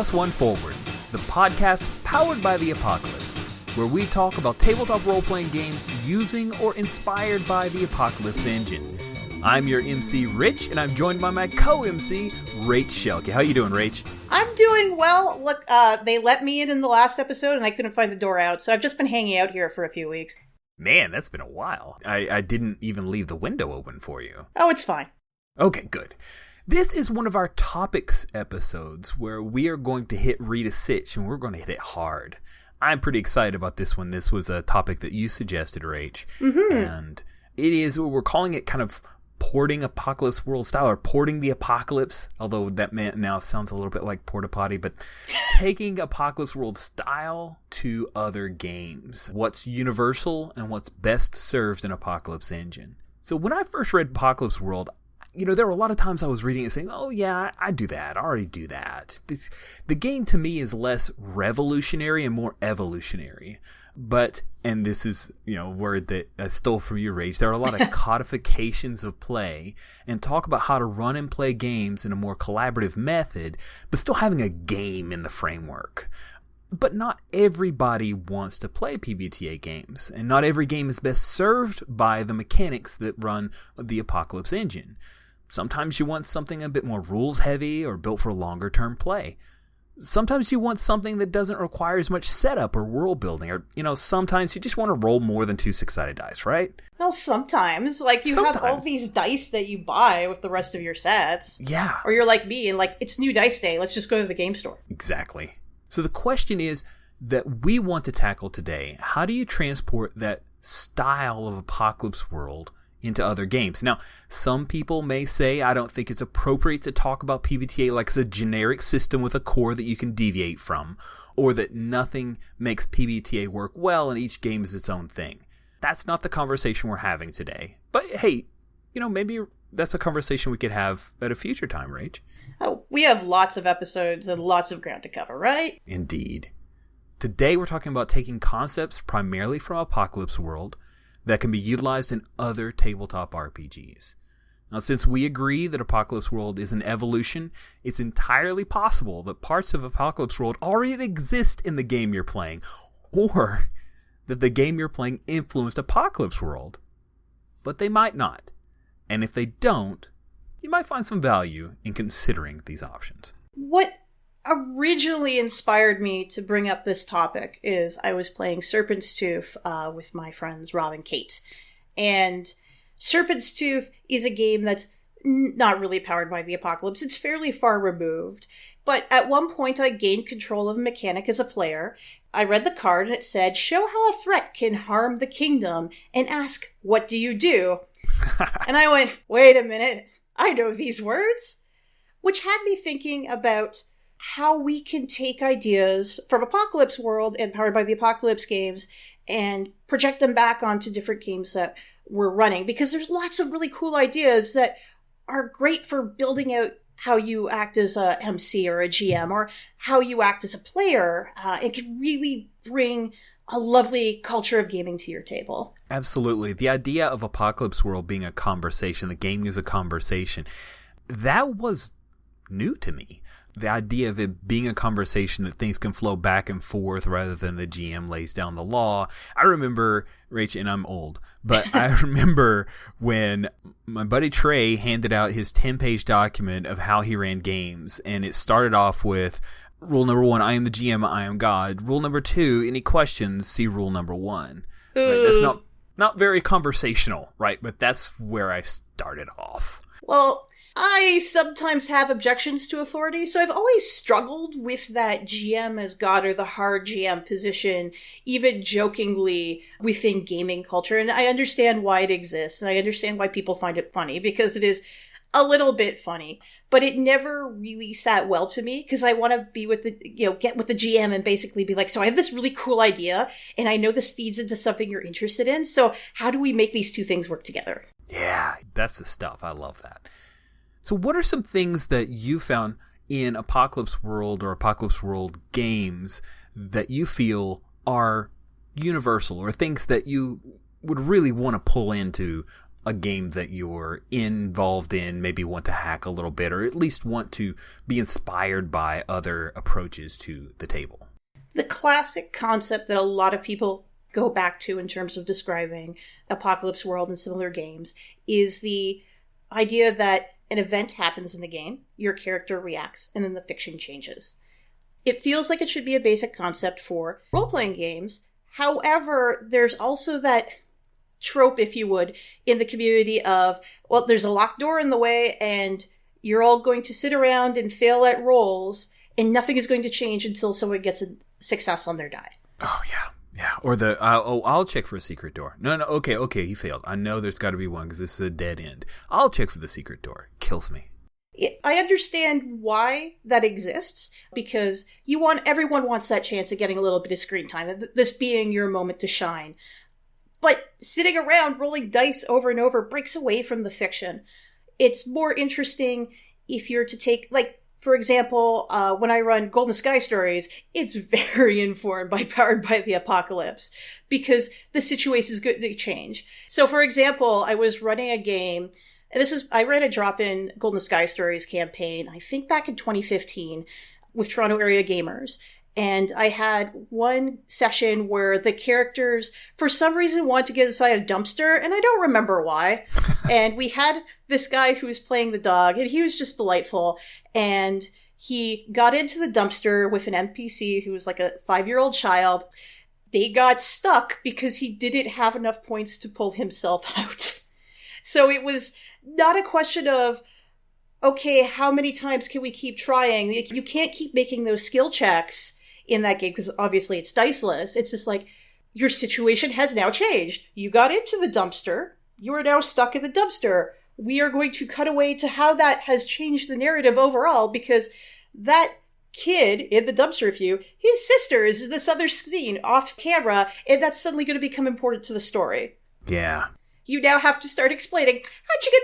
Plus One Forward, the podcast powered by the Apocalypse, where we talk about tabletop role-playing games using or inspired by the Apocalypse engine. I'm your MC, Rich, and I'm joined by my co-MC, Rach Shelke. How you doing, Rach? I'm doing well. Look, they let me in the last episode, and I couldn't find the door out, so I've just been hanging out here for a few weeks. Man, that's been a while. I didn't even leave the window open for you. Oh, it's fine. Okay, good. This is one of our topics episodes where we are going to hit read a Sitch, and we're going to hit it hard. I'm pretty excited about this one. This was a topic that you suggested, Rach. Mm-hmm. And it is, we're calling it kind of porting Apocalypse World style, or porting the Apocalypse, although that now sounds a little bit like porta potty, but taking Apocalypse World style to other games. What's universal and what's best served in Apocalypse Engine. So when I first read Apocalypse World, there were a lot of times I was reading it saying, oh yeah, I do that. I already do that. The game to me is less revolutionary and more evolutionary. But, and this is, a word that I stole from you, Rage, there are a lot of codifications of play and talk about how to run and play games in a more collaborative method, but still having a game in the framework. But not everybody wants to play PBTA games, and not every game is best served by the mechanics that run the Apocalypse engine. Sometimes you want something a bit more rules-heavy or built for longer-term play. Sometimes you want something that doesn't require as much setup or world building, or, sometimes you just want to roll more than 2 6-sided dice, right? Well, sometimes. Have all these dice that you buy with the rest of your sets. Yeah. Or you're like me, and it's new dice day, let's just go to the game store. Exactly. So the question is that we want to tackle today, how do you transport that style of Apocalypse World into other games? Now, some people may say, I don't think it's appropriate to talk about PBTA like it's a generic system with a core that you can deviate from, or that nothing makes PBTA work well and each game is its own thing. That's not the conversation we're having today. But hey, maybe that's a conversation we could have at a future time, Rach. Oh, we have lots of episodes and lots of ground to cover, right? Indeed. Today we're talking about taking concepts primarily from Apocalypse World that can be utilized in other tabletop RPGs. Now, since we agree that Apocalypse World is an evolution, it's entirely possible that parts of Apocalypse World already exist in the game you're playing, or that the game you're playing influenced Apocalypse World. But they might not. And if they don't, you might find some value in considering these options. What originally inspired me to bring up this topic is I was playing Serpent's Tooth with my friends Rob and Kate. And Serpent's Tooth is a game that's not really powered by the Apocalypse. It's fairly far removed. But at one point I gained control of a mechanic as a player. I read the card and it said, show how a threat can harm the kingdom and ask, what do you do? And I went, wait a minute. I know these words, which had me thinking about how we can take ideas from Apocalypse World and Powered by the Apocalypse games and project them back onto different games that we're running. Because there's lots of really cool ideas that are great for building out how you act as a MC or a GM or how you act as a player. It can really bring a lovely culture of gaming to your table. Absolutely. The idea of Apocalypse World being a conversation, the game is a conversation, that was new to me. The idea of it being a conversation that things can flow back and forth rather than the GM lays down the law. I remember, Rach, and I'm old, but I remember when my buddy Trey handed out his 10-page document of how he ran games, and it started off with rule number 1, I am the GM, I am God. Rule number 2, any questions, see rule number 1. Right? That's not very conversational, right? But that's where I started off. Well, I sometimes have objections to authority, so I've always struggled with that GM as God or the hard GM position, even jokingly within gaming culture. And I understand why it exists, and I understand why people find it funny, because it is a little bit funny, but it never really sat well to me because I want to be with the, get with the GM and basically be like, so I have this really cool idea and I know this feeds into something you're interested in. So how do we make these two things work together? Yeah, that's the stuff. I love that. So what are some things that you found in Apocalypse World or Apocalypse World games that you feel are universal or things that you would really want to pull into a game that you're involved in, maybe want to hack a little bit, or at least want to be inspired by other approaches to the table. The classic concept that a lot of people go back to in terms of describing Apocalypse World and similar games is the idea that an event happens in the game, your character reacts, and then the fiction changes. It feels like it should be a basic concept for role-playing games. However, there's also that trope, if you would, in the community of, well, there's a locked door in the way and you're all going to sit around and fail at rolls and nothing is going to change until someone gets a success on their die. Oh, yeah. Yeah. Or I'll check for a secret door. No, okay, he failed. I know there's got to be one because this is a dead end. I'll check for the secret door. Kills me. I understand why that exists, because everyone wants that chance of getting a little bit of screen time, this being your moment to shine. But sitting around rolling dice over and over breaks away from the fiction. It's more interesting if you're to take, like, for example, when I run Golden Sky Stories, it's very informed by Powered by the Apocalypse, because the situations they change. So, for example, I was running a game, and I ran a drop-in Golden Sky Stories campaign, I think back in 2015, with Toronto area gamers. And I had one session where the characters, for some reason, wanted to get inside a dumpster, and I don't remember why. And we had this guy who was playing the dog, and he was just delightful. And he got into the dumpster with an NPC who was like a 5-year-old child. They got stuck because he didn't have enough points to pull himself out. So it was not a question of, okay, how many times can we keep trying? You can't keep making those skill checks in that game because obviously it's diceless. It's just like, your situation has now changed. You got into the dumpster. You are now stuck in the dumpster. We are going to cut away to how that has changed the narrative overall, because that kid in the dumpster with you, his sister is in this other scene off camera, and that's suddenly going to become important to the story. Yeah. You now have to start explaining, how'd you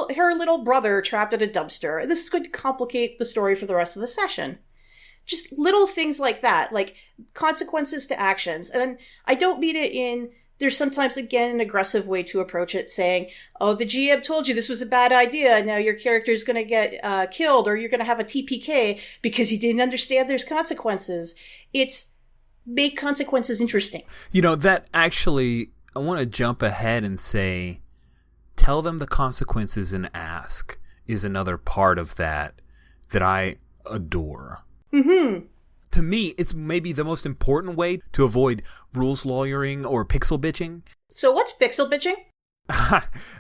get her little brother trapped in a dumpster? And this is going to complicate the story for the rest of the session. Just little things like that, like consequences to actions. And I don't mean it in, there's sometimes, again, an aggressive way to approach it, saying, oh, the GM told you this was a bad idea, now your character is going to get killed, or you're going to have a TPK because you didn't understand there's consequences. It's make consequences interesting. You know, that actually, I want to jump ahead and say, tell them the consequences and ask is another part of that I adore. Mm-hmm. To me, it's maybe the most important way to avoid rules lawyering or pixel bitching. So what's pixel bitching?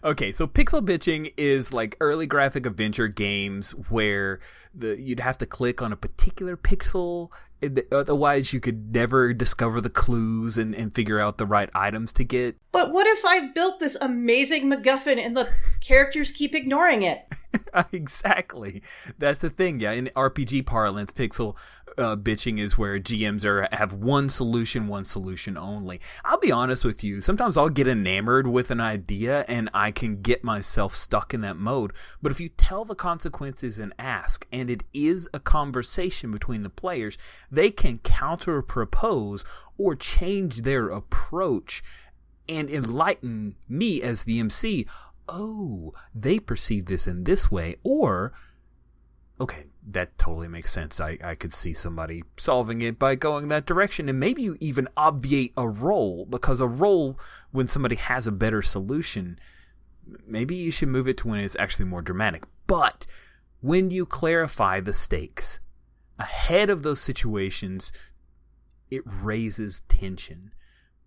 Okay, so pixel bitching is like early graphic adventure games where you'd have to click on a particular pixel, otherwise you could never discover the clues and figure out the right items to get. But what if I built this amazing MacGuffin and the characters keep ignoring it? Exactly. That's the thing. Yeah, in RPG parlance, pixel bitching is where GMs have one solution only. I'll be honest with you. Sometimes I'll get enamored with an idea and I can get myself stuck in that mode. But if you tell the consequences and ask, and it is a conversation between the players, they can counter propose or change their approach and enlighten me as the MC. Oh, they perceive this in this way, or, okay, that totally makes sense. I could see somebody solving it by going that direction, and maybe you even obviate a roll, because a roll, when somebody has a better solution, maybe you should move it to when it's actually more dramatic. But when you clarify the stakes ahead of those situations, it raises tension.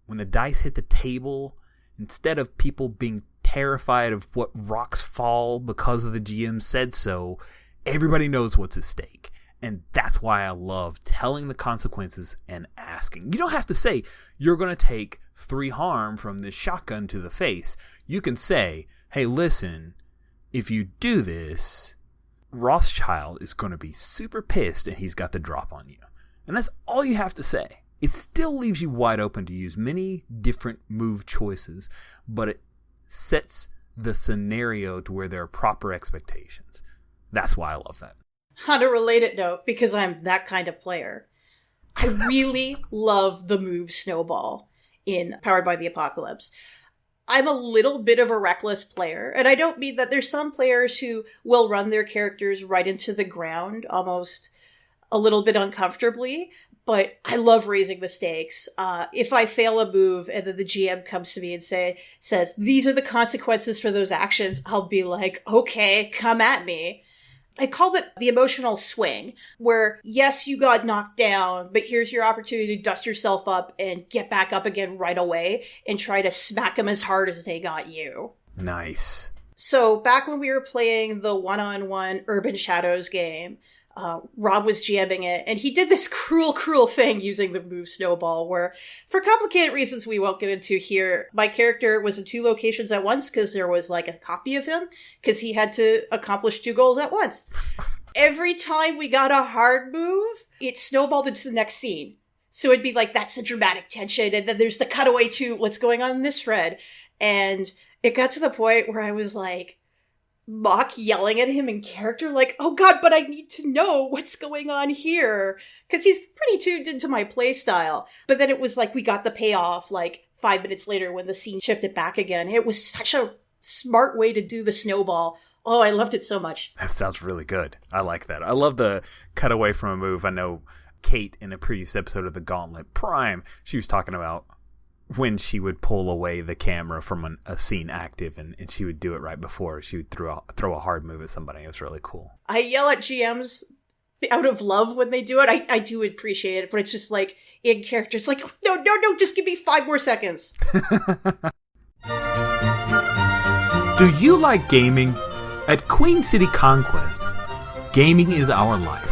When the dice hit the table, instead of people being terrified of what rocks fall because of the GM said so, everybody knows what's at stake. And that's why I love telling the consequences and asking. You don't have to say, you're going to take 3 harm from this shotgun to the face. You can say, hey, listen, if you do this, Rothschild is going to be super pissed and he's got the drop on you. And that's all you have to say. It still leaves you wide open to use many different move choices, but it sets the scenario to where there are proper expectations. That's why I love that. On a related note, because I'm that kind of player, I really love the move Snowball in Powered by the Apocalypse. I'm a little bit of a reckless player. And I don't mean that. There's some players who will run their characters right into the ground, almost a little bit uncomfortably. But I love raising the stakes. If I fail a move and then the GM comes to me and says, these are the consequences for those actions, I'll be like, okay, come at me. I call it the emotional swing, where yes, you got knocked down, but here's your opportunity to dust yourself up and get back up again right away and try to smack them as hard as they got you. Nice. So back when we were playing the one-on-one Urban Shadows game, Rob was GMing it, and he did this cruel thing using the move Snowball, where, for complicated reasons we won't get into here, my character was in 2 locations at once because there was like a copy of him, because he had to accomplish 2 goals at once. Every time we got a hard move, it snowballed into the next scene. So it'd be like, that's the dramatic tension, and then there's the cutaway to what's going on in this thread. And it got to the point where I was like, mock yelling at him in character, like, oh god, but I need to know what's going on here, because he's pretty tuned into my playstyle. But then it was like we got the payoff like 5 minutes later when the scene shifted back again. It was such a smart way to do the snowball. Oh, I loved it so much. That sounds really good. I like that. I love the cutaway from a move. I know Kate, in a previous episode of the Gauntlet Prime, she was talking about when she would pull away the camera from a scene active, and she would do it right before she would throw a hard move at somebody. It was really cool. I yell at GMs out of love when they do it. I do appreciate it, but it's just like, in character, it's like, no, just give me 5 more seconds. Do you like gaming? At Queen City Conquest, gaming is our life.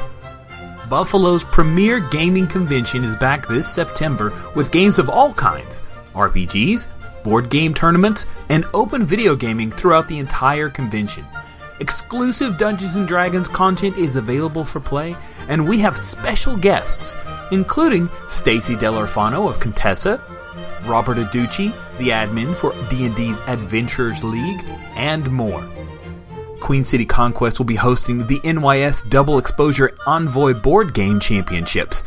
Buffalo's premier gaming convention is back this September with games of all kinds, RPGs, board game tournaments, and open video gaming throughout the entire convention. Exclusive Dungeons & Dragons content is available for play, and we have special guests, including Stacy Dell'Orfano of Contessa, Robert Aducci, the admin for D&D's Adventurers League, and more. Queen City Conquest will be hosting the NYS Double Exposure Envoy Board Game Championships.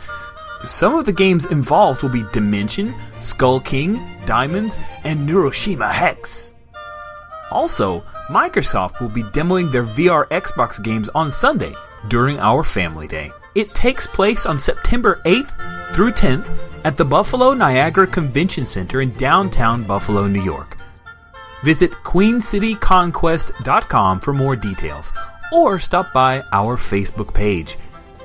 Some of the games involved will be Dimension, Skull King, Diamonds, and Neuroshima Hex. Also, Microsoft will be demoing their VR Xbox games on Sunday during our Family Day. It takes place on September 8th through 10th at the Buffalo Niagara Convention Center in downtown Buffalo, New York. Visit queencityconquest.com for more details, or stop by our Facebook page.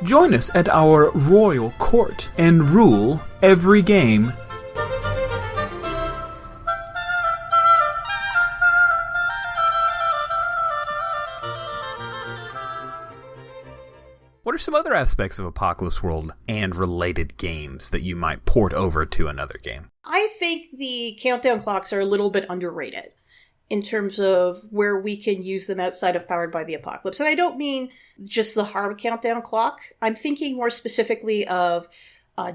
Join us at our royal court and rule every game. What are some other aspects of Apocalypse World and related games that you might port over to another game? I think the countdown clocks are a little bit underrated in terms of where we can use them outside of Powered by the Apocalypse. And I don't mean just the hard countdown clock. I'm thinking more specifically of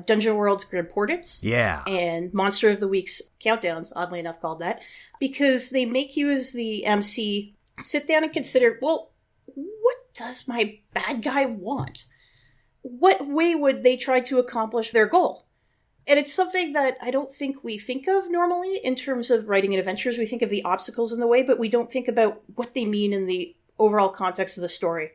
Dungeon World's Grim Portents. Yeah. And Monster of the Week's countdowns, oddly enough called that, because they make you as the MC sit down and consider, well, what does my bad guy want? What way would they try to accomplish their goal? And it's something that I don't think we think of normally in terms of writing in adventures. We think of the obstacles in the way, but we don't think about what they mean in the overall context of the story.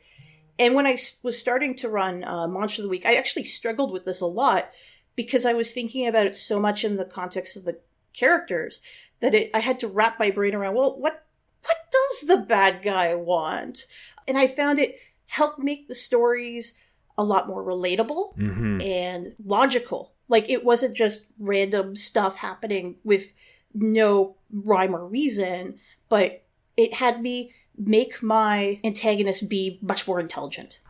And when I was starting to run Monster of the Week, I actually struggled with this a lot because I was thinking about it so much in the context of the characters that I had to wrap my brain around, well, what does the bad guy want? And I found it helped make the stories a lot more relatable and logical. Like, it wasn't just random stuff happening with no rhyme or reason, but it had me make my antagonist be much more intelligent.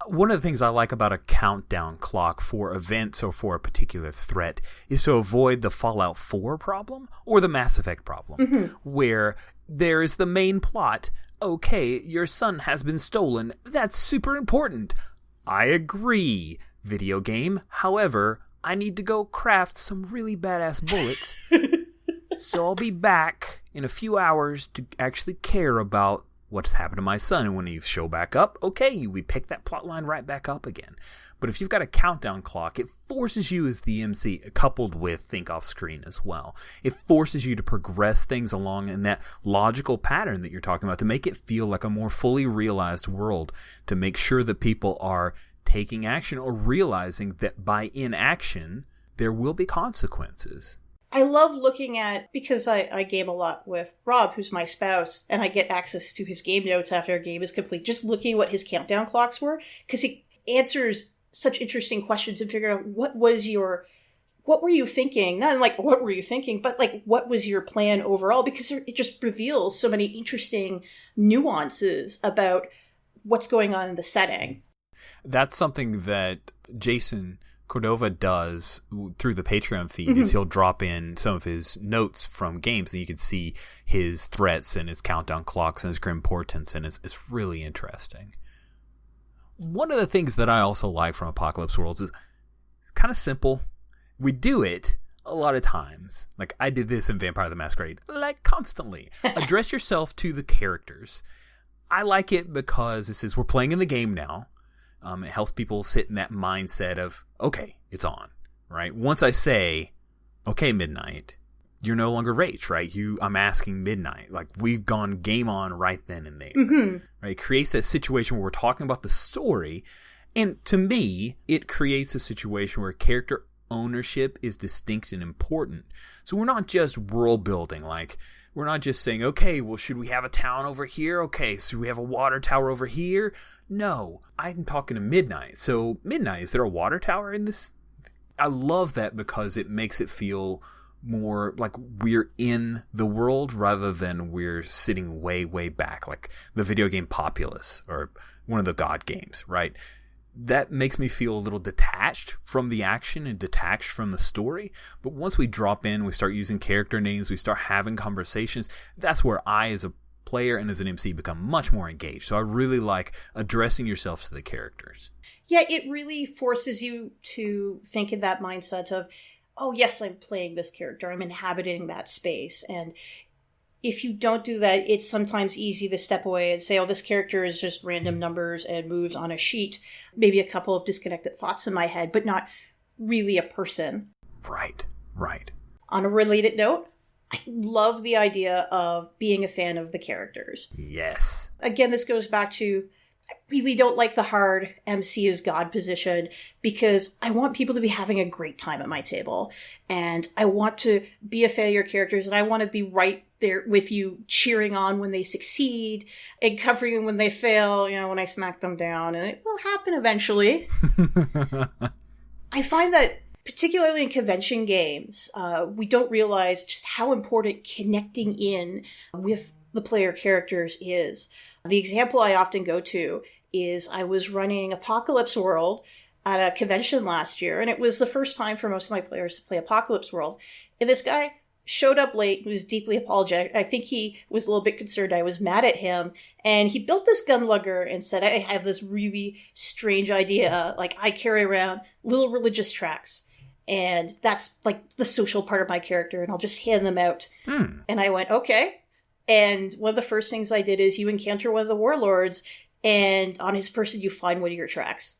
One of the things I like about a countdown clock for events or for a particular threat is to avoid the Fallout 4 problem or the Mass Effect problem, where there is the main plot. Okay, your son has been stolen. That's super important. I agree, video game. However, I need to go craft some really badass bullets. So I'll be back in a few hours to actually care about what's happened to my son? And when you show back up, okay, we pick that plot line right back up again. But if you've got a countdown clock, it forces you as the MC, coupled with think off screen as well. It forces you to progress things along in that logical pattern that you're talking about, to make it feel like a more fully realized world, to make sure that people are taking action or realizing that by inaction, there will be consequences. I love looking at, because I game a lot with Rob, who's my spouse, and I get access to his game notes after a game is complete, just looking at what his countdown clocks were, because he answers such interesting questions and figure out what were you thinking? Not like, what were you thinking, but like, what was your plan overall? Because it just reveals so many interesting nuances about what's going on in the setting. That's something that Jason Cordova does through the Patreon feed, is he'll drop in some of his notes from games, and you can see his threats and his countdown clocks and his grim portents, and it's really interesting. One of the things that I also like from Apocalypse Worlds is kind of simple. We do it a lot of times. Like, I did this in Vampire the Masquerade, like, constantly. Address yourself to the characters. I like it because this is, we're playing in the game now. It helps people sit in that mindset of, okay, it's on, right? Once I say, okay, Midnight, you're no longer Rach, right? I'm asking Midnight. Like, we've gone game on right then and there, right? It creates that situation where we're talking about the story. And to me, it creates a situation where character ownership is distinct and important. So we're not just world building, like, we're not just saying, okay, well, should we have a town over here? Okay, so we have a water tower over here? No, I'm talking to Midnight. So, Midnight, is there a water tower in this? I love that because it makes it feel more like we're in the world rather than we're sitting way, way back, like the video game Populous or one of the God games, right? That makes me feel a little detached from the action and detached from the story. But once we drop in, we start using character names, we start having conversations, that's where I, as a player and as an MC, become much more engaged. So I really like addressing yourself to the characters. Yeah, it really forces you to think in that mindset of, oh, yes, I'm playing this character. I'm inhabiting that space. And if you don't do that, it's sometimes easy to step away and say, oh, this character is just random numbers and moves on a sheet. Maybe a couple of disconnected thoughts in my head, but not really a person. Right. On a related note, I love the idea of being a fan of the characters. Yes. Again, this goes back to, I really don't like the hard MC as God position, because I want people to be having a great time at my table. And I want to be a fan of your characters, and I want to be right there with you, cheering on when they succeed and covering them when they fail, when I smack them down. And it will happen eventually. I find that, particularly in convention games, we don't realize just how important connecting in with the player characters is. The example I often go to is I was running Apocalypse World at a convention last year, and it was the first time for most of my players to play Apocalypse World. And this guy showed up late, he was deeply apologetic. I think he was a little bit concerned I was mad at him. And he built this gun lugger and said, I have this really strange idea. Like, I carry around little religious tracts. And that's like the social part of my character, and I'll just hand them out. And I went, okay. And one of the first things I did is you encounter one of the warlords, and on his person you find one of your tracks.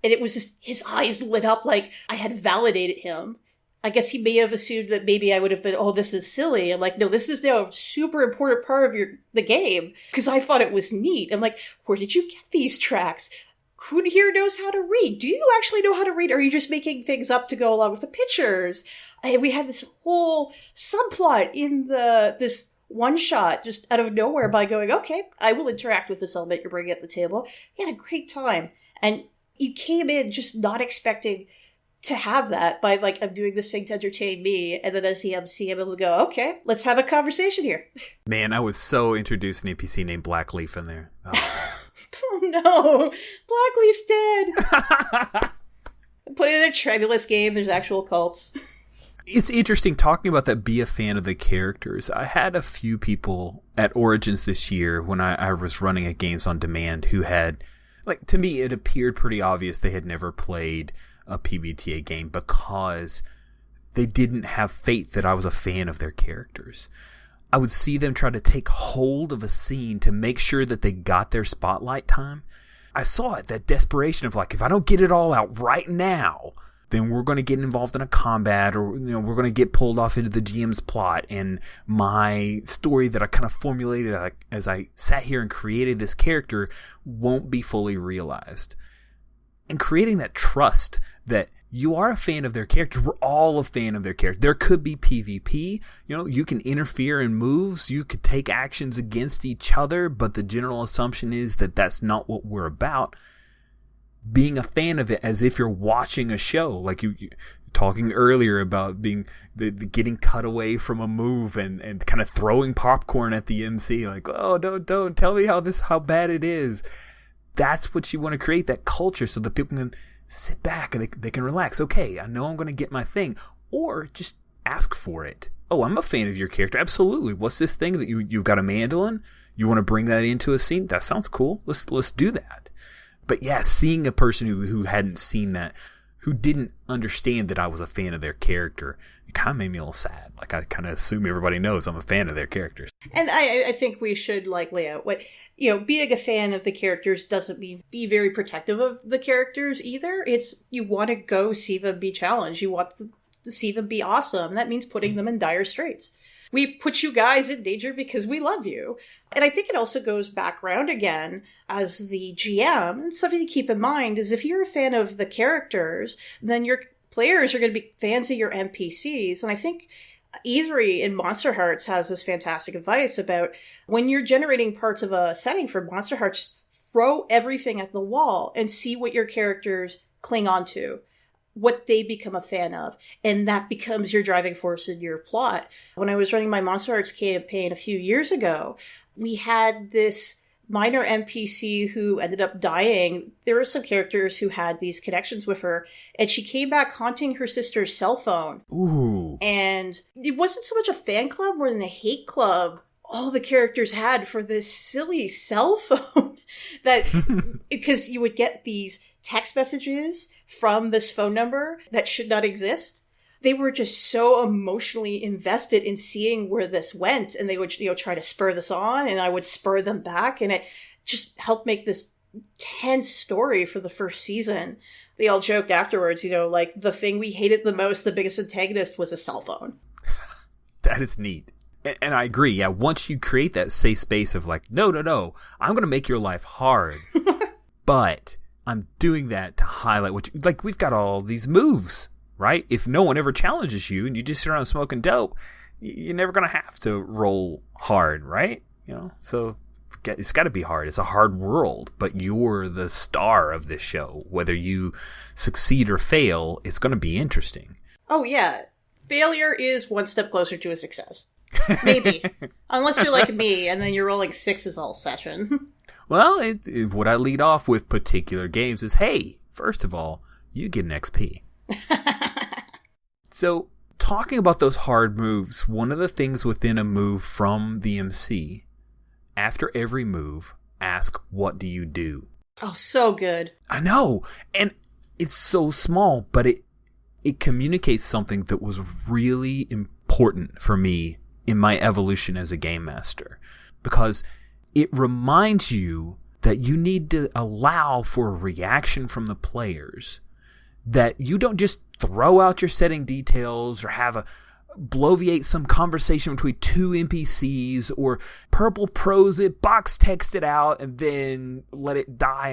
And it was just, his eyes lit up like I had validated him. I guess he may have assumed that maybe I would have been, oh, this is silly. And like, no, this is now a super important part of the game, because I thought it was neat. I'm like, where did you get these tracks? Who here knows how to read? Do you actually know how to read? Or are you just making things up to go along with the pictures? And we had this whole subplot in this one shot just out of nowhere by going, okay, I will interact with this element you're bringing at the table. We had a great time. And you came in just not expecting to have that by like, I'm doing this thing to entertain me. And then as the MC, I'm able to go, okay, let's have a conversation here. Man, I was so introduced an NPC named Blackleaf in there. Oh no, Blackleaf's dead. Put it in a Tremulous game, there's actual cults. It's interesting talking about that, be a fan of the characters. I had a few people at Origins this year when I was running at Games on Demand who had, like, to me it appeared pretty obvious they had never played a PBTA game because they didn't have faith that I was a fan of their characters. I would see them try to take hold of a scene to make sure that they got their spotlight time. I saw it, that desperation of like, if I don't get it all out right now, then we're going to get involved in a combat, or we're going to get pulled off into the GM's plot, and my story that I kind of formulated as I sat here and created this character won't be fully realized. And creating that trust that you are a fan of their character. We're all a fan of their character. There could be PvP. You can interfere in moves. You could take actions against each other, but the general assumption is that that's not what we're about. Being a fan of it as if you're watching a show, like you talking earlier about being the getting cut away from a move and kind of throwing popcorn at the MC, like, oh, don't tell me how bad it is. That's what you want to create, that culture, so that people can sit back and they can relax. Okay, I know I'm going to get my thing, or just ask for it. Oh, I'm a fan of your character. Absolutely. What's this thing that you've got a mandolin? You want to bring that into a scene? That sounds cool. Let's do that. But yeah, seeing a person who hadn't seen that, who didn't understand that I was a fan of their character, it kind of made me a little sad. Like, I kind of assume everybody knows I'm a fan of their characters. And I think we should lay out what, being a fan of the characters doesn't mean be very protective of the characters either. It's, you want to go see them be challenged. You want to see them be awesome. That means putting them in dire straits. We put you guys in danger because we love you. And I think it also goes back around again as the GM. And something to keep in mind is if you're a fan of the characters, then your players are going to be fans of your NPCs. And I think Avery in Monster Hearts has this fantastic advice about when you're generating parts of a setting for Monster Hearts, throw everything at the wall and see what your characters cling on to, what they become a fan of, and that becomes your driving force in your plot. When I was running my Monster Hearts campaign a few years ago, we had this minor NPC who ended up dying. There were some characters who had these connections with her, and she came back haunting her sister's cell phone. Ooh. And it wasn't so much a fan club more than a hate club all the characters had for this silly cell phone that, because you would get these text messages from this phone number that should not exist. They were just so emotionally invested in seeing where this went, and they would, try to spur this on, and I would spur them back, and it just helped make this tense story for the first season. They all joked afterwards, like the thing we hated the most, the biggest antagonist, was a cell phone. That is neat. And I agree. Yeah, once you create that safe space of like, no, I'm going to make your life hard, but I'm doing that to highlight what like, we've got all these moves, right? If no one ever challenges you and you just sit around smoking dope, you're never going to have to roll hard, right? So it's got to be hard. It's a hard world, but you're the star of this show. Whether you succeed or fail, it's going to be interesting. Oh, yeah. Failure is one step closer to a success. Maybe. Unless you're like me, and then you're rolling sixes all session. Well, what I lead off with particular games is, hey, first of all, you get an XP. So, talking about those hard moves, one of the things within a move from the MC, after every move, ask, what do you do? Oh, so good. I know. And it's so small, but it communicates something that was really important for me in my evolution as a game master, because it reminds you that you need to allow for a reaction from the players, that you don't just throw out your setting details or have bloviate some conversation between two NPCs or purple prose it, box text it out, and then let it die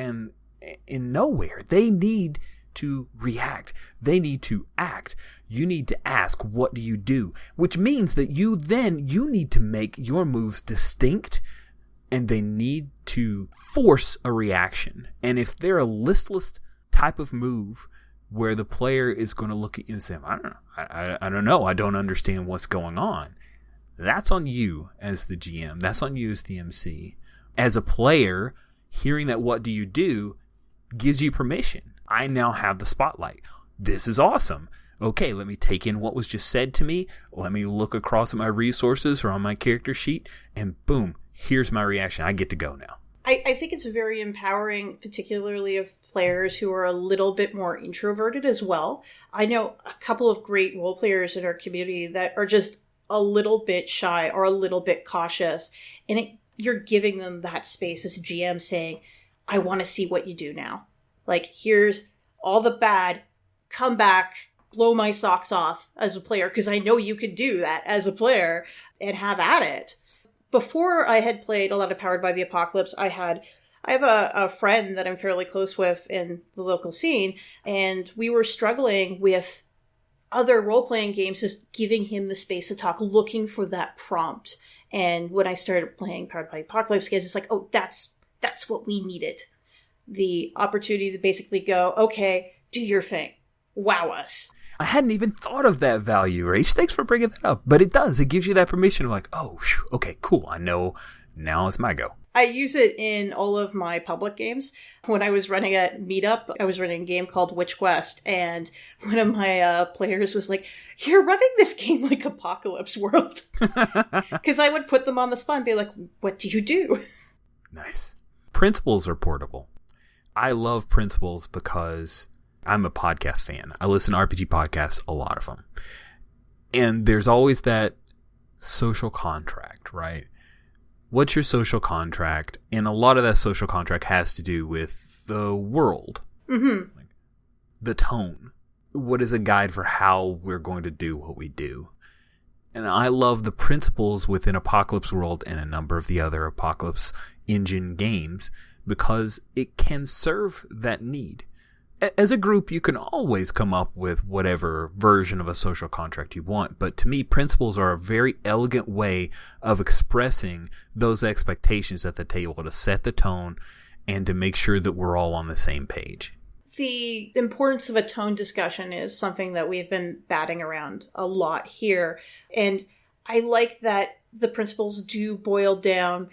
in nowhere. They need to react. They need to act. You need to ask, what do you do? Which means that you need to make your moves distinct, and they need to force a reaction. And if they're a listless type of move where the player is going to look at you and say, I don't know. I don't understand what's going on. That's on you as the GM. That's on you as the MC. As a player, hearing that what do you do gives you permission. I now have the spotlight. This is awesome. Okay, let me take in what was just said to me. Let me look across at my resources or on my character sheet, and boom, here's my reaction. I get to go now. I think it's very empowering, particularly of players who are a little bit more introverted as well. I know a couple of great role players in our community that are just a little bit shy or a little bit cautious, and you're giving them that space as a GM saying, I want to see what you do now. Like, here's all the bad, come back, blow my socks off as a player, because I know you could do that as a player and have at it. Before I had played a lot of Powered by the Apocalypse, I have a friend that I'm fairly close with in the local scene, and we were struggling with other role-playing games, just giving him the space to talk, looking for that prompt. And when I started playing Powered by the Apocalypse games, it's like, oh, that's what we needed. The opportunity to basically go, okay, do your thing. Wow us. I hadn't even thought of that value, Rach. Thanks for bringing that up. But it does. It gives you that permission of like, oh, okay, cool. I know now it's my go. I use it in all of my public games. When I was running a meetup, I was running a game called Witch Quest, and one of my players was like, you're running this game like Apocalypse World. Because I would put them on the spot and be like, what do you do? Nice. Principles are portable. I love principles because I'm a podcast fan. I listen to RPG podcasts, a lot of them. And there's always that social contract, right? What's your social contract? And a lot of that social contract has to do with the world. Mm-hmm. Like, the tone. What is a guide for how we're going to do what we do? And I love the principles within Apocalypse World and a number of the other Apocalypse Engine games because it can serve that need. As a group, you can always come up with whatever version of a social contract you want, but to me, principles are a very elegant way of expressing those expectations at the table to set the tone and to make sure that we're all on the same page. The importance of a tone discussion is something that we've been batting around a lot here, and I like that the principles do boil down,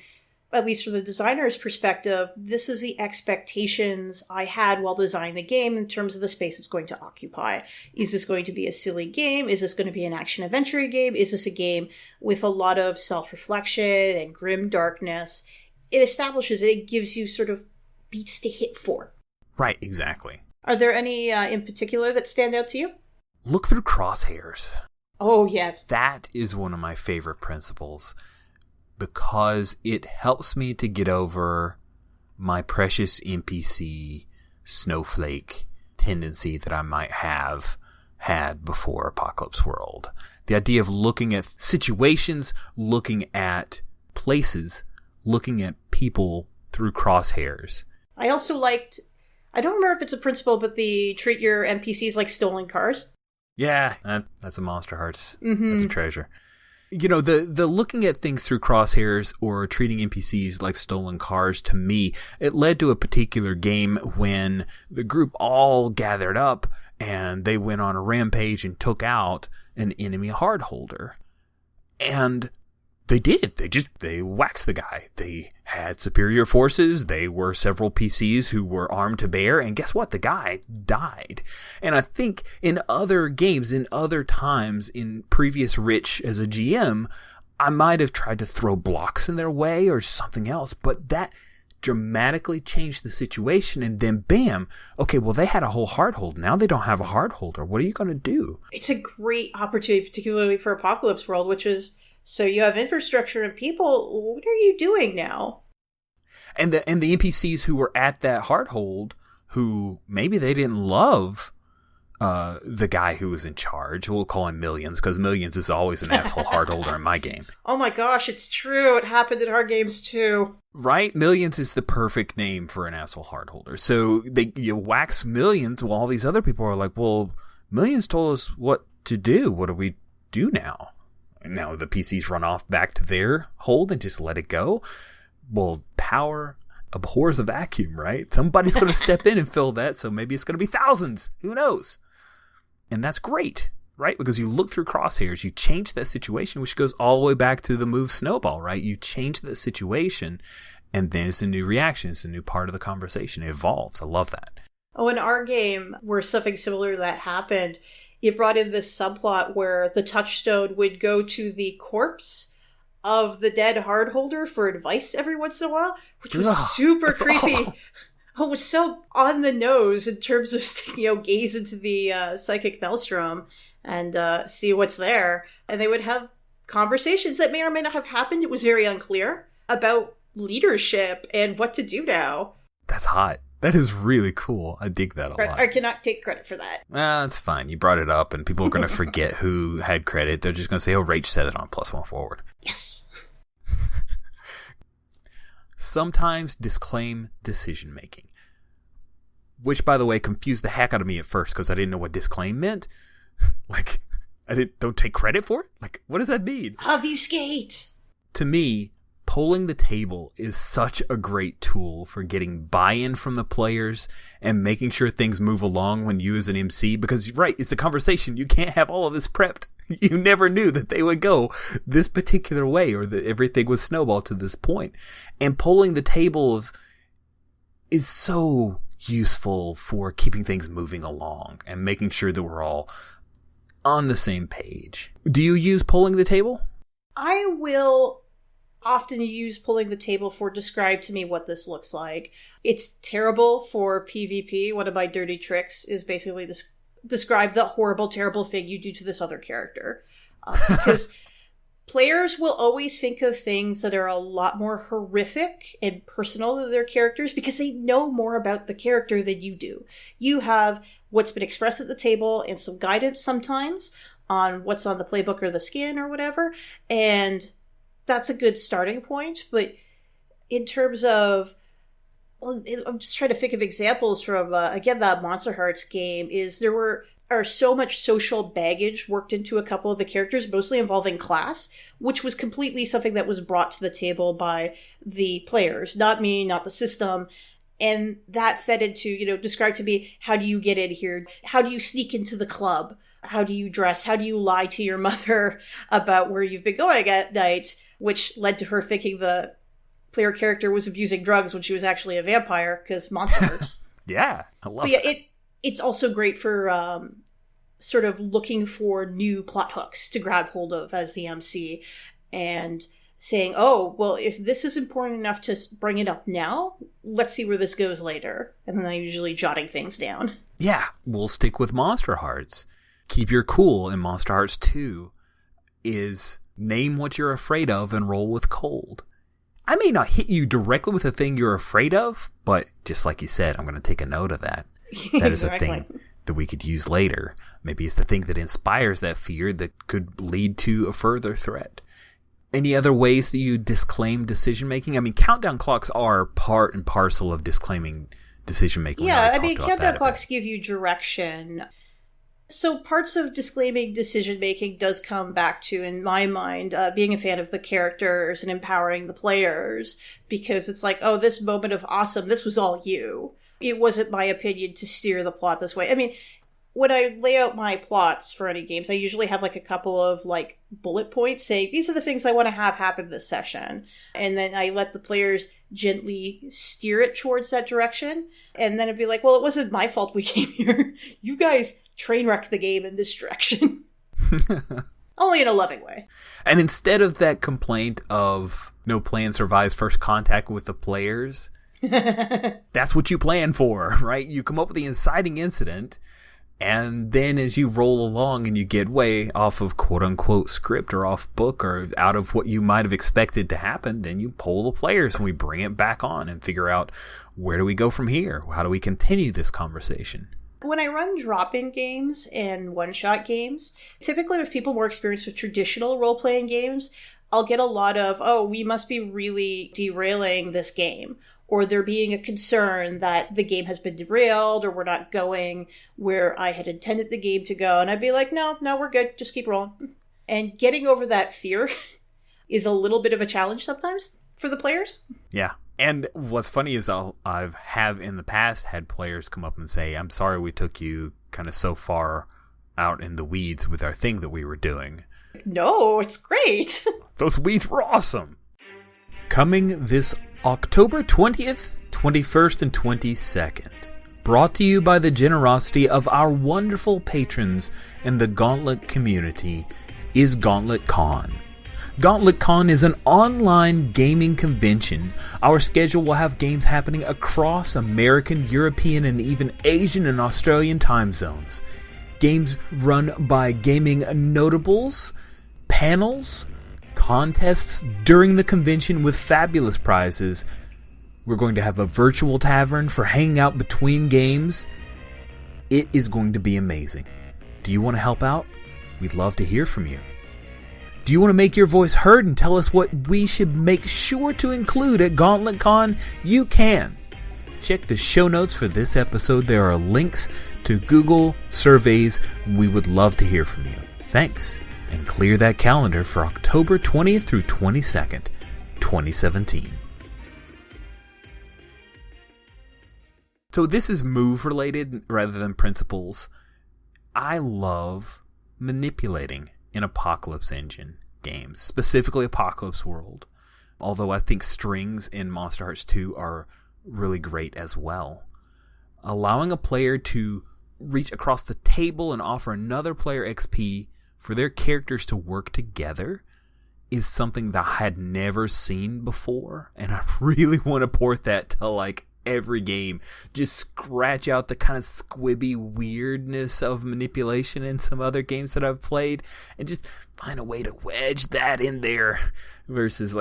at least from the designer's perspective, this is the expectations I had while designing the game in terms of the space it's going to occupy. Is this going to be a silly game? Is this going to be an action-adventure game? Is this a game with a lot of self-reflection and grim darkness? It establishes it. It gives you sort of beats to hit for. Right, exactly. Are there any in particular that stand out to you? Look through crosshairs. Oh, yes. That is one of my favorite principles, because it helps me to get over my precious NPC snowflake tendency that I might have had before Apocalypse World. The idea of looking at situations, looking at places, looking at people through crosshairs. I also liked, I don't remember if it's a principle, but the treat your NPCs like stolen cars. Yeah, that's a Monster Hearts. Mm-hmm. That's a treasure. You know, the looking at things through crosshairs or treating NPCs like stolen cars, to me, it led to a particular game when the group all gathered up and they went on a rampage and took out an enemy hardholder. And they did. They waxed the guy. They had superior forces. They were several PCs who were armed to bear. And guess what? The guy died. And I think in other games, in other times, in previous Rich as a GM, I might have tried to throw blocks in their way or something else. But that dramatically changed the situation. And then bam, okay, well, they had a whole hardhold. Now they don't have a hardholder. What are you going to do? It's a great opportunity, particularly for Apocalypse World, which is, so you have infrastructure and people, what are you doing now? And the NPCs who were at that hardhold, who maybe they didn't love the guy who was in charge. We'll call him Millions, because Millions is always an asshole hardholder in my game. Oh my gosh, it's true. It happened in our games too. Right? Millions is the perfect name for an asshole hardholder. So you wax Millions while all these other people are like, well, Millions told us what to do. What do we do now? Now the PCs run off back to their hold and just let it go. Well, power abhors a vacuum, right? Somebody's going to step in and fill that, so maybe it's going to be thousands. Who knows? And that's great, right? Because you look through crosshairs, you change that situation, which goes all the way back to the move snowball, right? You change the situation, and then it's a new reaction. It's a new part of the conversation. It evolves. I love that. Oh, in our game, where something similar to that happened, it brought in this subplot where the touchstone would go to the corpse of the dead hardholder for advice every once in a while, which was super creepy. Oh, it was so on the nose in terms of, gaze into the psychic maelstrom and see what's there. And they would have conversations that may or may not have happened. It was very unclear about leadership and what to do now. That's hot. That is really cool. I dig that a lot. I cannot take credit for that. It's fine. You brought it up, and people are going to forget who had credit. They're just going to say, oh, Rach said it on +1 forward. Yes. Sometimes disclaim decision-making. Which, by the way, confused the heck out of me at first, because I didn't know what disclaim meant. Like, don't take credit for it? Like, what does that mean? Obfuscate! To me, polling the table is such a great tool for getting buy-in from the players and making sure things move along when you as an MC, because right, it's a conversation. You can't have all of this prepped. You never knew that they would go this particular way or that everything would snowball to this point. And polling the tables is so useful for keeping things moving along and making sure that we're all on the same page. Do you use polling the table? I will often use pulling the table for describe to me what this looks like. It's terrible for PvP. One of my dirty tricks is basically describe the horrible, terrible thing you do to this other character. Because players will always think of things that are a lot more horrific and personal to their characters because they know more about the character than you do. You have what's been expressed at the table and some guidance sometimes on what's on the playbook or the skin or whatever, and that's a good starting point. But in terms of, well, I'm just trying to think of examples from, again, that Monster Hearts game, is there are so much social baggage worked into a couple of the characters, mostly involving class, which was completely something that was brought to the table by the players, not me, not the system. And that fed into, describe to me, how do you get in here? How do you sneak into the club? How do you dress? How do you lie to your mother about where you've been going at night? Which led to her thinking the player character was abusing drugs when she was actually a vampire, because monsters. Yeah, I love it. It's also great for sort of looking for new plot hooks to grab hold of as the MC and saying, oh, well, if this is important enough to bring it up now, let's see where this goes later. And then I'm usually jotting things down. Yeah, we'll stick with Monster Hearts. Keep your cool in Monster Hearts 2 is name what you're afraid of and roll with cold. I may not hit you directly with the thing you're afraid of, but just like you said, I'm going to take a note of that. That is a thing that we could use later. Maybe it's the thing that inspires that fear that could lead to a further threat. Any other ways that you disclaim decision-making? I mean, countdown clocks are part and parcel of disclaiming decision-making. Yeah, I mean, countdown clocks give you direction. So parts of disclaiming decision-making does come back to, in my mind, being a fan of the characters and empowering the players, because it's like, oh, this moment of awesome, this was all you. It wasn't my opinion to steer the plot this way. I mean, when I lay out my plots for any games, I usually have like a couple of like bullet points saying, these are the things I want to have happen this session. And then I let the players gently steer it towards that direction. And then it'd be like, well, it wasn't my fault we came here. You guys train wrecked the game in this direction. Only in a loving way. And instead of that complaint of no plan survives first contact with the players, that's what you plan for, right? You come up with the inciting incident, and then as you roll along and you get way off of quote-unquote script or off book or out of what you might have expected to happen, then you poll the players and we bring it back on and figure out, where do we go from here? How do we continue this conversation? When I run drop-in games and one-shot games, typically with people more experienced with traditional role-playing games, I'll get a lot of, oh, we must be really derailing this game, or there being a concern that the game has been derailed, or we're not going where I had intended the game to go. And I'd be like, no, we're good. Just keep rolling. And getting over that fear is a little bit of a challenge sometimes for the players. Yeah. And what's funny is I have in the past had players come up and say, I'm sorry we took you kind of so far out in the weeds with our thing that we were doing. No, it's great. Those weeds were awesome. Coming this October 20th, 21st, and 22nd. Brought to you by the generosity of our wonderful patrons in the Gauntlet community is Gauntlet Con. Gauntlet Con is an online gaming convention. Our schedule will have games happening across American, European, and even Asian and Australian time zones. Games run by gaming notables, panels, contests during the convention with fabulous prizes. We're going to have a virtual tavern for hanging out between games. It is going to be amazing. Do you want to help out? We'd love to hear from you. Do you want to make your voice heard and tell us what we should make sure to include at GauntletCon? You can. Check the show notes for this episode. There are links to Google surveys. We would love to hear from you. Thanks, and clear that calendar for October 20th through 22nd, 2017. So this is move related rather than principles. I love manipulating in Apocalypse Engine games, specifically Apocalypse World. Although I think strings in Monster Hearts 2 are really great as well. Allowing a player to reach across the table and offer another player XP for their characters to work together is something that I had never seen before, and I really want to port that to like every game. Just scratch out the kind of squibby weirdness of manipulation in some other games that I've played and just find a way to wedge that in there versus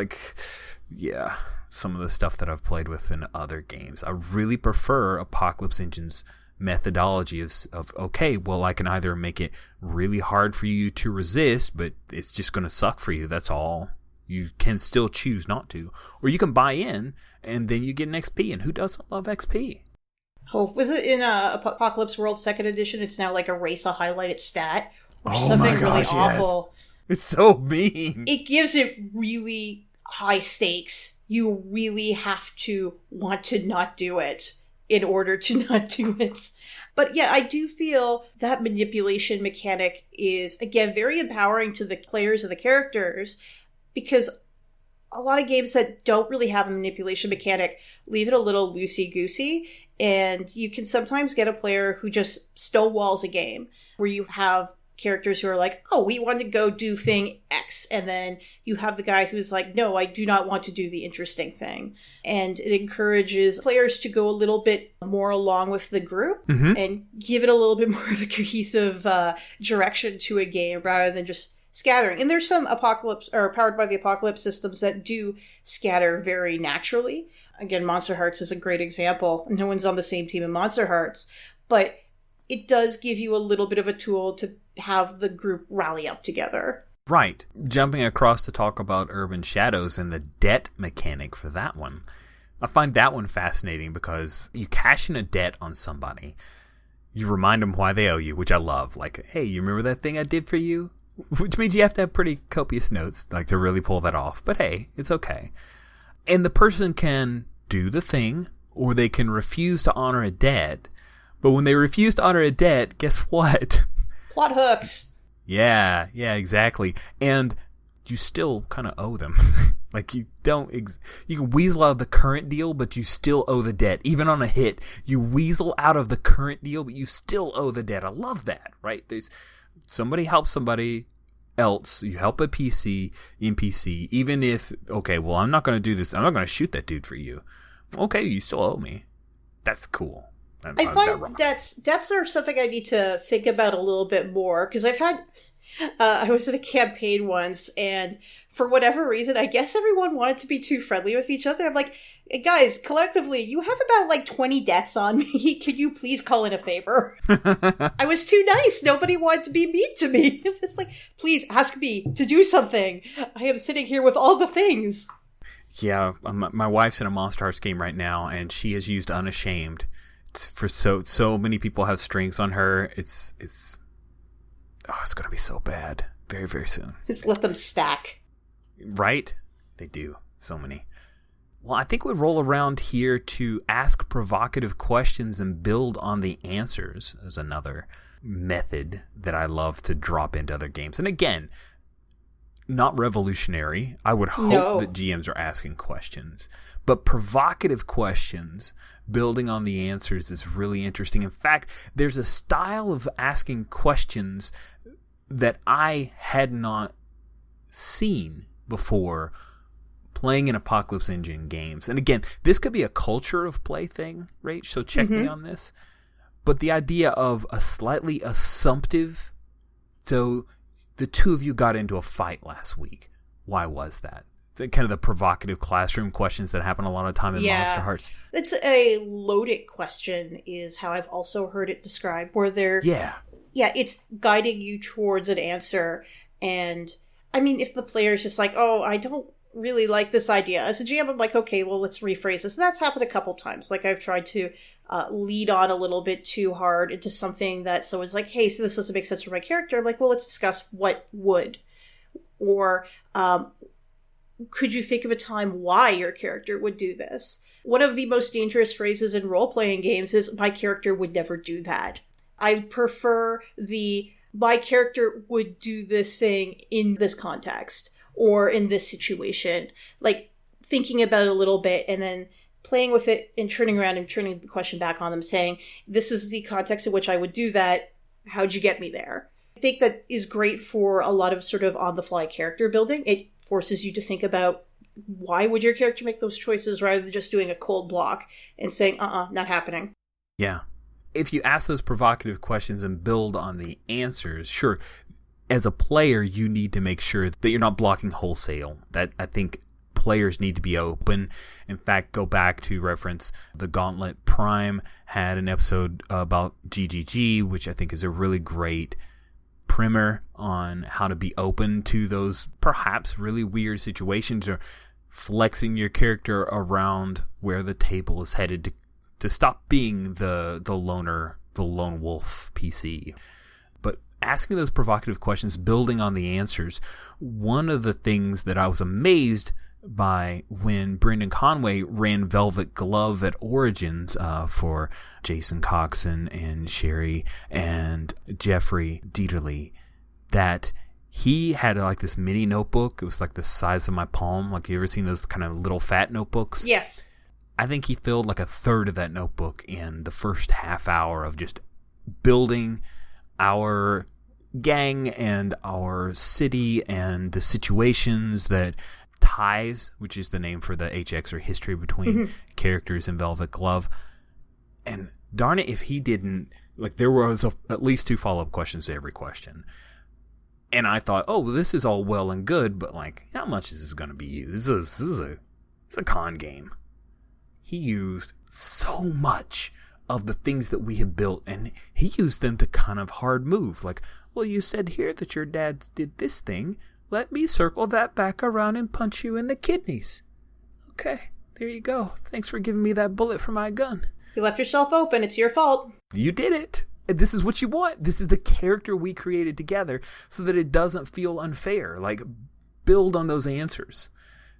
some of the stuff that I've played with in other games. I really prefer Apocalypse Engine's methodology of okay, well, I can either make it really hard for you to resist, but it's just going to suck for you. That's all. You can still choose not to. Or you can buy in, and then you get an XP. And who doesn't love XP? Oh, was it in Apocalypse World 2nd Edition? It's now like erase a highlighted stat. Or oh something my gosh, really awful. Yes. It's so mean. It gives it really high stakes. You really have to want to not do it in order to not do it. But yeah, I do feel that manipulation mechanic is, again, very empowering to the players and the characters, because a lot of games that don't really have a manipulation mechanic leave it a little loosey-goosey, and you can sometimes get a player who just stonewalls a game, where you have characters who are like, oh, we want to go do thing X, and then you have the guy who's like, no, I do not want to do the interesting thing. And it encourages players to go a little bit more along with the group and give it a little bit more of a cohesive direction to a game rather than just scattering. And there's some Apocalypse or Powered by the Apocalypse systems that do scatter very naturally. Again, Monster Hearts is a great example. No one's on the same team in Monster Hearts, but it does give you a little bit of a tool to have the group rally up together. Right. Jumping across to talk about Urban Shadows and the debt mechanic for that one. I find that one fascinating because you cash in a debt on somebody. You remind them why they owe you, which I love. Like, hey, you remember that thing I did for you? Which means you have to have pretty copious notes, like, to really pull that off. But hey, it's okay. And the person can do the thing, or they can refuse to honor a debt. But when they refuse to honor a debt, guess what? Plot hooks. Yeah, exactly. And you still kind of owe them. Like, you don't... you can weasel out of the current deal, but you still owe the debt. Even on a hit, you weasel out of the current deal, but you still owe the debt. I love that, right? There's... somebody helps somebody else. You help a NPC, even if, okay, well, I'm not going to do this. I'm not going to shoot that dude for you. Okay, you still owe me. That's cool. I find that's something I need to think about a little bit more, because I've had... I was in a campaign once, and for whatever reason, I guess everyone wanted to be too friendly with each other. I'm like, hey, guys, collectively, you have about 20 debts on me. Can you please call in a favor? I was too nice. Nobody wanted to be mean to me. It's like, please ask me to do something. I am sitting here with all the things. Yeah, my wife's in a Monster Hearts game right now, and she has used Unashamed. For so many people have strings on her. It's going to be so bad very, very soon. Just let them stack. Right? They do. So many. Well, I think we roll around here to ask provocative questions and build on the answers as another method that I love to drop into other games. And again, not revolutionary. I would hope that GMs are asking questions. But provocative questions, building on the answers, is really interesting. In fact, there's a style of asking questions that I had not seen before playing in Apocalypse Engine games. And again, this could be a culture of play thing, Rach, so check me on this. But the idea of a slightly assumptive, so the two of you got into a fight last week. Why was that? Kind of the provocative classroom questions that happen a lot of time in Monster Hearts. It's a loaded question is how I've also heard it described, where they're... Yeah, it's guiding you towards an answer. And, I mean, if the player's just like, oh, I don't really like this idea. As a GM, I'm like, okay, well, let's rephrase this. And that's happened a couple times. Like, I've tried to lead on a little bit too hard into something that someone's like, hey, so this doesn't make sense for my character. I'm like, well, let's discuss what would. Or... could you think of a time why your character would do this? One of the most dangerous phrases in role-playing games is, my character would never do that. I prefer my character would do this thing in this context, or in this situation. Like, thinking about it a little bit, and then playing with it, and turning around and turning the question back on them, saying, this is the context in which I would do that, how'd you get me there? I think that is great for a lot of sort of on-the-fly character building. It forces you to think about why would your character make those choices rather than just doing a cold block and saying, not happening. Yeah. If you ask those provocative questions and build on the answers, sure, as a player, you need to make sure that you're not blocking wholesale. That I think players need to be open. In fact, go back to reference the Gauntlet. Prime had an episode about GGG, which I think is a really great primer on how to be open to those perhaps really weird situations, or flexing your character around where the table is headed to stop being the lone wolf PC. But asking those provocative questions, building on the answers, one of the things that I was amazed by when Brendan Conway ran Velvet Glove at Origins for Jason Coxon and Sherry and Jeffrey Dieterle, that he had like this mini notebook. It was like the size of my palm. Like, you ever seen those kind of little fat notebooks? Yes. I think he filled like a third of that notebook in the first half hour of just building our gang and our city and the situations that ties, which is the name for the HX or history between characters in Velvet Glove. And darn it, if he didn't, like, there was at least 2 follow-up questions to every question. And I thought, oh, well, this is all well and good, but like, how much is this going to be used? This is a con game. He used so much of the things that we had built, and he used them to kind of hard move. Like, well, you said here that your dad did this thing. Let me circle that back around and punch you in the kidneys. Okay, there you go. Thanks for giving me that bullet for my gun. You left yourself open. It's your fault. You did it. And this is what you want. This is the character we created together so that it doesn't feel unfair. Like, build on those answers.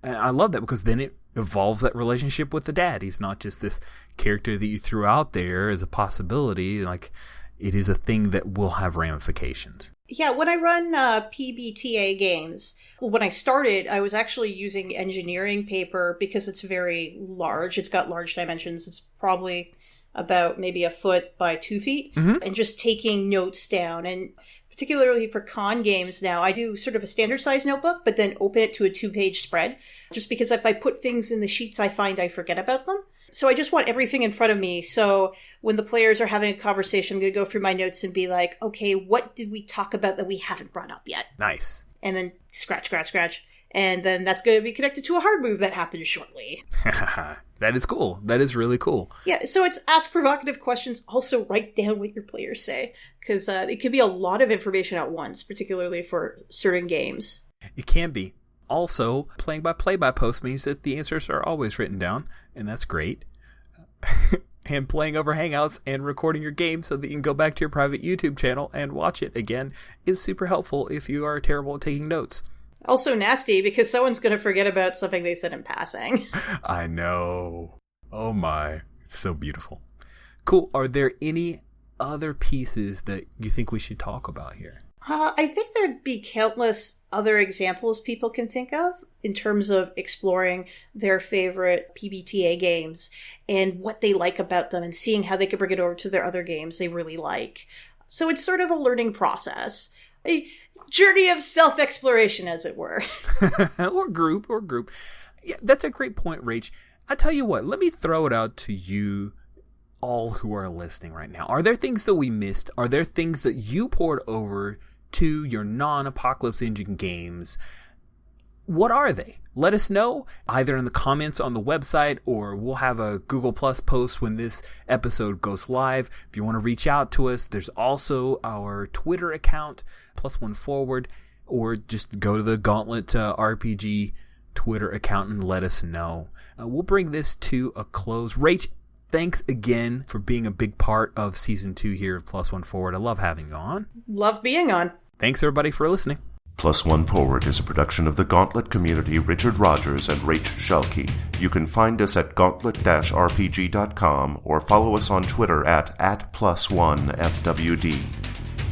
And I love that, because then it evolves that relationship with the dad. He's not just this character that you threw out there as a possibility. Like, it is a thing that will have ramifications. Yeah, when I run PBTA games, when I started, I was actually using engineering paper because it's very large. It's got large dimensions. It's probably about maybe a foot by 2 feet, and just taking notes down. And particularly for con games now, I do sort of a standard size notebook, but then open it to a 2-page spread, just because if I put things in the sheets, I find I forget about them. So I just want everything in front of me. So when the players are having a conversation, I'm going to go through my notes and be like, okay, what did we talk about that we haven't brought up yet? Nice. And then scratch. And then that's going to be connected to a hard move that happens shortly. That is cool. That is really cool. Yeah, so it's ask provocative questions. Also write down what your players say, because it can be a lot of information at once, particularly for certain games. It can be. Also, playing by play-by post means that the answers are always written down, and that's great. And playing over Hangouts and recording your game so that you can go back to your private YouTube channel and watch it again is super helpful if you are terrible at taking notes. Also nasty, because someone's going to forget about something they said in passing. I know. Oh my. It's so beautiful. Cool. Are there any other pieces that you think we should talk about here? I think there'd be countless other examples people can think of in terms of exploring their favorite PBTA games and what they like about them and seeing how they can bring it over to their other games they really like. So it's sort of a learning process. A journey of self-exploration, as it were. or group. Yeah, that's a great point, Rach. I tell you what, let me throw it out to you all who are listening right now. Are there things that we missed? Are there things that you poured over to your non-Apocalypse Engine games what are they? Let us know either in the comments on the website, or we'll have a Google Plus post when this episode goes live. If you want to reach out to us, there's also our Twitter account, +1forward, or just go to the Gauntlet RPG Twitter account and let us know. We'll bring this to a close. Rach, thanks again for being a big part of Season 2 here of +1forward. I love having you on. Love being on. Thanks, everybody, for listening. +1forward is a production of the Gauntlet community, Richard Rogers and Rach Shelkey. You can find us at gauntlet-rpg.com or follow us on Twitter at +1FWD.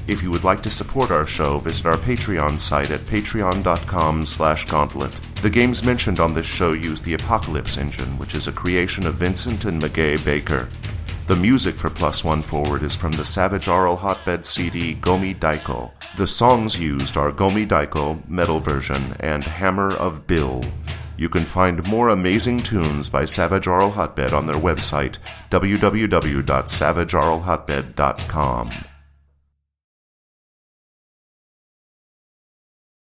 If you would like to support our show, visit our Patreon site at patreon.com/gauntlet. The games mentioned on this show use the Pocalypse engine, which is a creation of Vincent and Magay Baker. The music for +1forward is from the Savage Aural Hotbed CD Gomi Daiko. The songs used are Gomi Daiko, Metal Version, and Hammer of Bill. You can find more amazing tunes by Savage Aural Hotbed on their website, www.savageauralhotbed.com.